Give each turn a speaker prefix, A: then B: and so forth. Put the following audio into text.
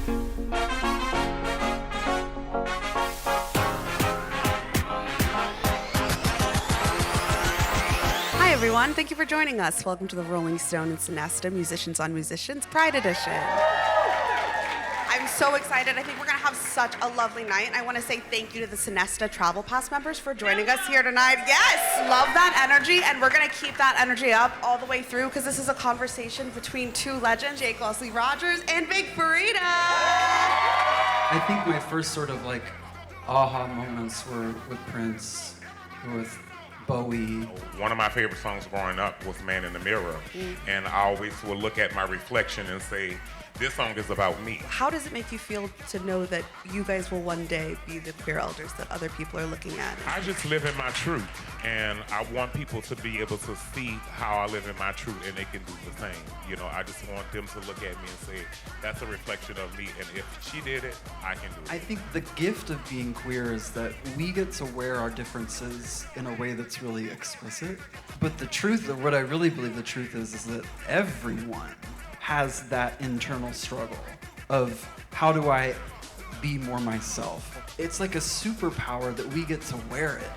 A: Hi everyone, thank you for joining us. Welcome to the Rolling Stone and Sonesta Musicians on Musicians Pride Edition. I'm so excited. I think we're gonna have such a lovely night. I wanna say thank you to the Sonesta Travel Pass members for joining us here tonight. Yes, love that energy, and we're gonna keep that energy up all the way through because this is a conversation between two legends, Jake Wesley Rogers and Big Freedia.
B: I think my first sort of like aha moments were with Prince, with Bowie.
C: One of my favorite songs growing up was Man in the Mirror, and I always would look at my reflection and say, this song is about me.
A: How does it make you feel to know that you guys will one day be the queer elders that other people are looking at?
C: I just live in my truth, and I want people to be able to see how I live in my truth, and they can do the same. You know, I just want them to look at me and say, that's a reflection of me, and if she did it, I can do it.
B: I think the gift of being queer is that we get to wear our differences in a way that's really explicit. But the truth, or what I really believe the truth is that everyone has that internal struggle of how do I be more myself. It's like a superpower that we get to wear it.